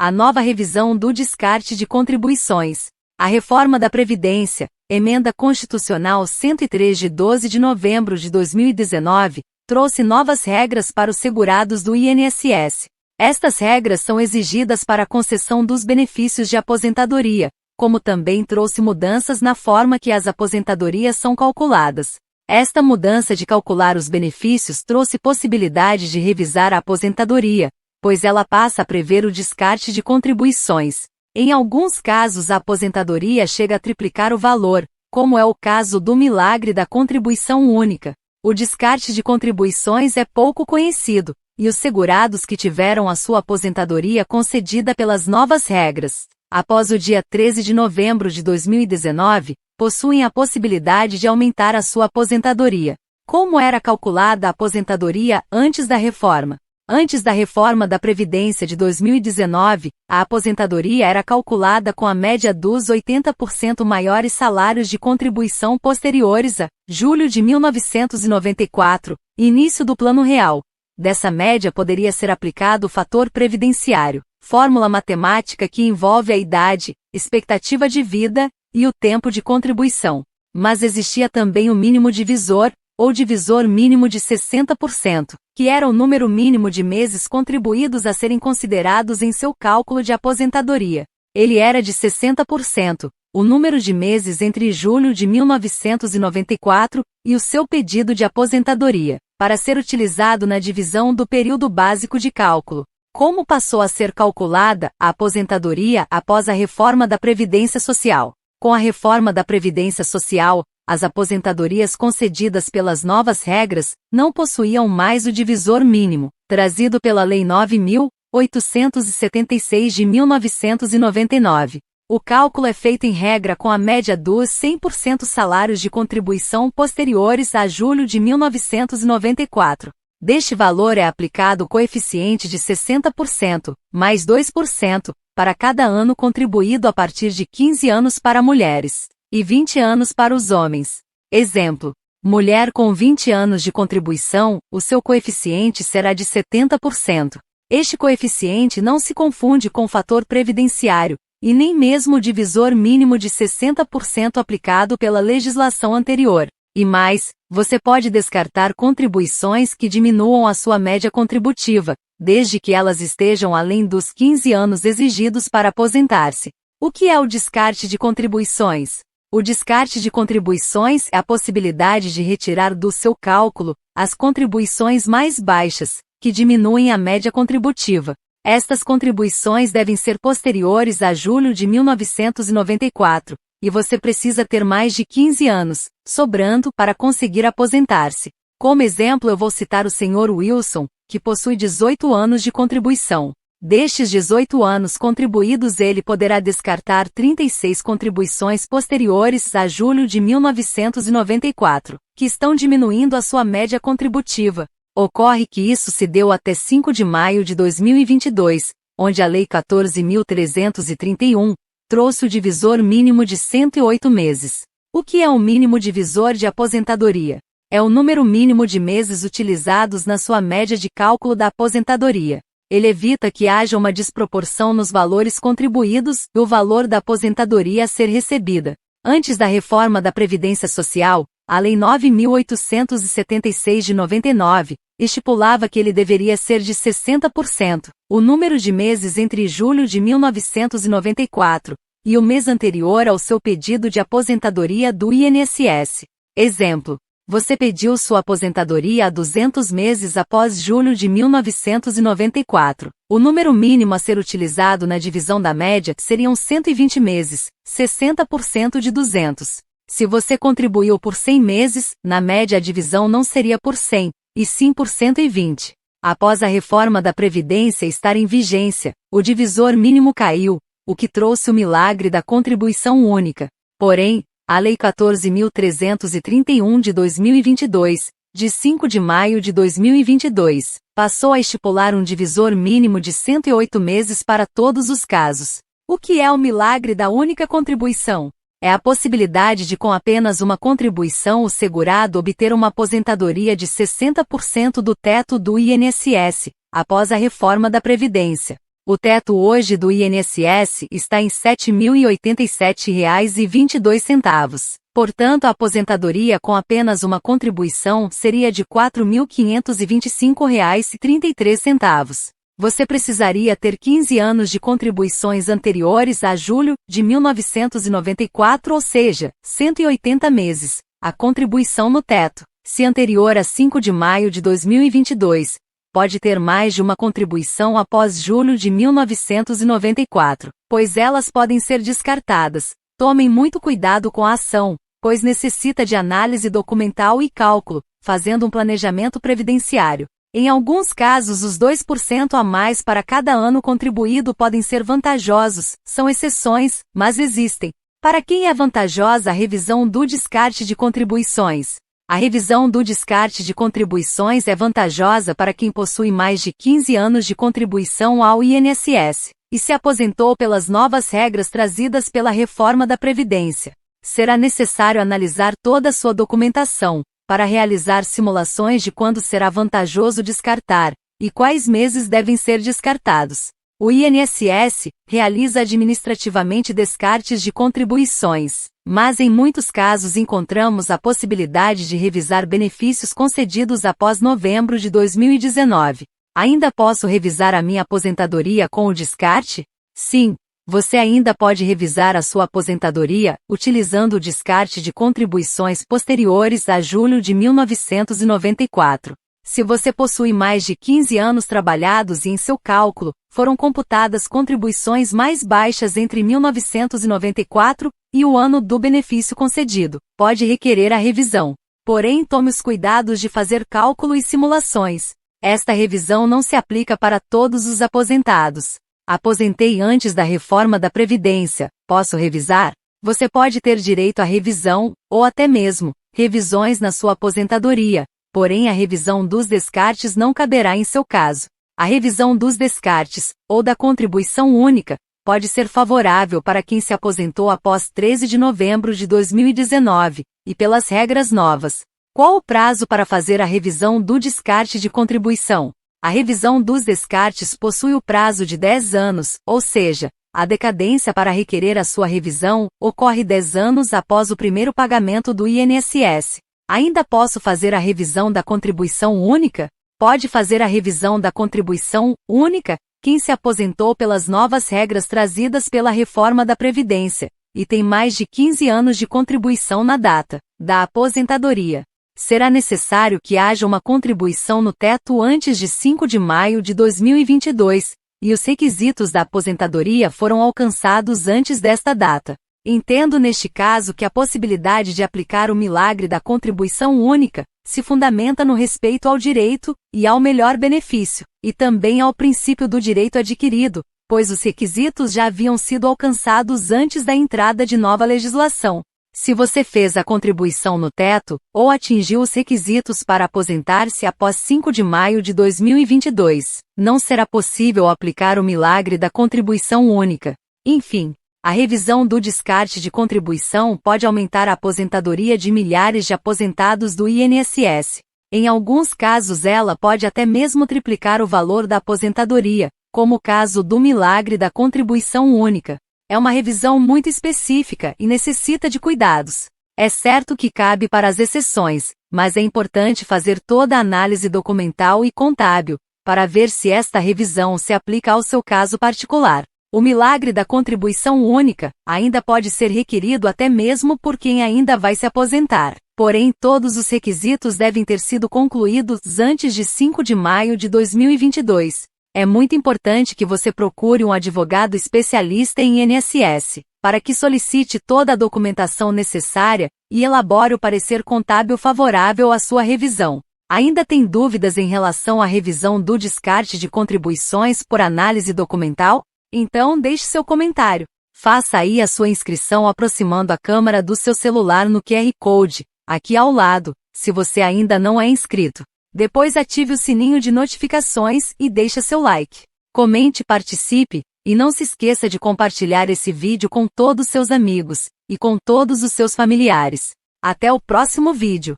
A nova revisão do descarte de contribuições. A reforma da Previdência, Emenda Constitucional 103 de 12 de novembro de 2019, trouxe novas regras para os segurados do INSS. Estas regras são exigidas para a concessão dos benefícios de aposentadoria, como também trouxe mudanças na forma que as aposentadorias são calculadas. Esta mudança de calcular os benefícios trouxe possibilidade de revisar a aposentadoria, pois ela passa a prever o descarte de contribuições. Em alguns casos a aposentadoria chega a triplicar o valor, como é o caso do milagre da contribuição única. O descarte de contribuições é pouco conhecido, e os segurados que tiveram a sua aposentadoria concedida pelas novas regras, após o dia 13 de novembro de 2019, possuem a possibilidade de aumentar a sua aposentadoria. Como era calculada a aposentadoria antes da reforma? Antes da reforma da Previdência de 2019, a aposentadoria era calculada com a média dos 80% maiores salários de contribuição posteriores a julho de 1994, início do Plano Real. Dessa média poderia ser aplicado o fator previdenciário, fórmula matemática que envolve a idade, expectativa de vida e o tempo de contribuição. Mas existia também o mínimo divisor, ou divisor mínimo de 60%, que era o número mínimo de meses contribuídos a serem considerados em seu cálculo de aposentadoria. Ele era de 60%, o número de meses entre julho de 1994 e o seu pedido de aposentadoria, para ser utilizado na divisão do período básico de cálculo. Como passou a ser calculada a aposentadoria após a reforma da Previdência Social? Com a reforma da Previdência Social, as aposentadorias concedidas pelas novas regras não possuíam mais o divisor mínimo, trazido pela Lei 9.876 de 1999. O cálculo é feito em regra com a média dos 100% salários de contribuição posteriores a julho de 1994. Deste valor é aplicado o coeficiente de 60%, mais 2%, para cada ano contribuído a partir de 15 anos para mulheres e 20 anos para os homens. Exemplo: mulher com 20 anos de contribuição, o seu coeficiente será de 70%. Este coeficiente não se confunde com o fator previdenciário, e nem mesmo o divisor mínimo de 60% aplicado pela legislação anterior. E mais, você pode descartar contribuições que diminuam a sua média contributiva, desde que elas estejam além dos 15 anos exigidos para aposentar-se. O que é o descarte de contribuições? O descarte de contribuições é a possibilidade de retirar do seu cálculo as contribuições mais baixas, que diminuem a média contributiva. Estas contribuições devem ser posteriores a julho de 1994, e você precisa ter mais de 15 anos, sobrando para conseguir aposentar-se. Como exemplo eu vou citar o Sr. Wilson, que possui 18 anos de contribuição. Destes 18 anos contribuídos ele poderá descartar 36 contribuições posteriores a julho de 1994, que estão diminuindo a sua média contributiva. Ocorre que isso se deu até 5 de maio de 2022, onde a Lei 14.331 trouxe o divisor mínimo de 108 meses. O que é o mínimo divisor de aposentadoria? É o número mínimo de meses utilizados na sua média de cálculo da aposentadoria. Ele evita que haja uma desproporção nos valores contribuídos e o valor da aposentadoria a ser recebida. Antes da reforma da Previdência Social, a Lei 9.876 de 99 estipulava que ele deveria ser de 60%, o número de meses entre julho de 1994 e o mês anterior ao seu pedido de aposentadoria do INSS. Exemplo: você pediu sua aposentadoria há 200 meses após julho de 1994. O número mínimo a ser utilizado na divisão da média seriam 120 meses, 60% de 200. Se você contribuiu por 100 meses, na média a divisão não seria por 100, e sim por 120. Após a reforma da Previdência estar em vigência, o divisor mínimo caiu, o que trouxe o milagre da contribuição única. Porém, a Lei 14.331 de 2022, de 5 de maio de 2022, passou a estipular um divisor mínimo de 108 meses para todos os casos. O que é o milagre da única contribuição? É a possibilidade de com apenas uma contribuição o segurado obter uma aposentadoria de 60% do teto do INSS, após a reforma da Previdência. O teto hoje do INSS está em R$ 7.087,22. Portanto, a aposentadoria com apenas uma contribuição seria de R$ 4.525,33. Você precisaria ter 15 anos de contribuições anteriores a julho de 1994, ou seja, 180 meses. A contribuição no teto, se anterior a 5 de maio de 2022, pode ter mais de uma contribuição após julho de 1994, pois elas podem ser descartadas. Tomem muito cuidado com a ação, pois necessita de análise documental e cálculo, fazendo um planejamento previdenciário. Em alguns casos, os 2% a mais para cada ano contribuído podem ser vantajosos, são exceções, mas existem. Para quem é vantajosa a revisão do descarte de contribuições? A revisão do descarte de contribuições é vantajosa para quem possui mais de 15 anos de contribuição ao INSS e se aposentou pelas novas regras trazidas pela reforma da Previdência. Será necessário analisar toda a sua documentação para realizar simulações de quando será vantajoso descartar e quais meses devem ser descartados. O INSS realiza administrativamente descartes de contribuições, mas em muitos casos encontramos a possibilidade de revisar benefícios concedidos após novembro de 2019. Ainda posso revisar a minha aposentadoria com o descarte? Sim, você ainda pode revisar a sua aposentadoria utilizando o descarte de contribuições posteriores a julho de 1994. Se você possui mais de 15 anos trabalhados e em seu cálculo foram computadas contribuições mais baixas entre 1994 e o ano do benefício concedido, pode requerer a revisão. Porém, tome os cuidados de fazer cálculo e simulações. Esta revisão não se aplica para todos os aposentados. Aposentei antes da reforma da Previdência, posso revisar? Você pode ter direito à revisão, ou até mesmo, revisões na sua aposentadoria. Porém, a revisão dos descartes não caberá em seu caso. A revisão dos descartes, ou da contribuição única, pode ser favorável para quem se aposentou após 13 de novembro de 2019, e pelas regras novas. Qual o prazo para fazer a revisão do descarte de contribuição? A revisão dos descartes possui o prazo de 10 anos, ou seja, a decadência para requerer a sua revisão ocorre 10 anos após o primeiro pagamento do INSS. Ainda posso fazer a revisão da contribuição única? Pode fazer a revisão da contribuição única quem se aposentou pelas novas regras trazidas pela reforma da Previdência e tem mais de 15 anos de contribuição na data da aposentadoria. Será necessário que haja uma contribuição no teto antes de 5 de maio de 2022, e os requisitos da aposentadoria foram alcançados antes desta data. Entendo neste caso que a possibilidade de aplicar o milagre da contribuição única se fundamenta no respeito ao direito e ao melhor benefício, e também ao princípio do direito adquirido, pois os requisitos já haviam sido alcançados antes da entrada de nova legislação. Se você fez a contribuição no teto, ou atingiu os requisitos para aposentar-se após 5 de maio de 2022, não será possível aplicar o milagre da contribuição única. Enfim, a revisão do descarte de contribuição pode aumentar a aposentadoria de milhares de aposentados do INSS. Em alguns casos ela pode até mesmo triplicar o valor da aposentadoria, como o caso do milagre da contribuição única. É uma revisão muito específica e necessita de cuidados. É certo que cabe para as exceções, mas é importante fazer toda a análise documental e contábil, para ver se esta revisão se aplica ao seu caso particular. O milagre da contribuição única ainda pode ser requerido até mesmo por quem ainda vai se aposentar. Porém, todos os requisitos devem ter sido concluídos antes de 5 de maio de 2022. É muito importante que você procure um advogado especialista em INSS, para que solicite toda a documentação necessária e elabore o parecer contábil favorável à sua revisão. Ainda tem dúvidas em relação à revisão do descarte de contribuições por análise documental? Então deixe seu comentário. Faça aí a sua inscrição aproximando a câmera do seu celular no QR Code, aqui ao lado, se você ainda não é inscrito. Depois ative o sininho de notificações e deixe seu like. Comente, participe, e não se esqueça de compartilhar esse vídeo com todos os seus amigos, e com todos os seus familiares. Até o próximo vídeo.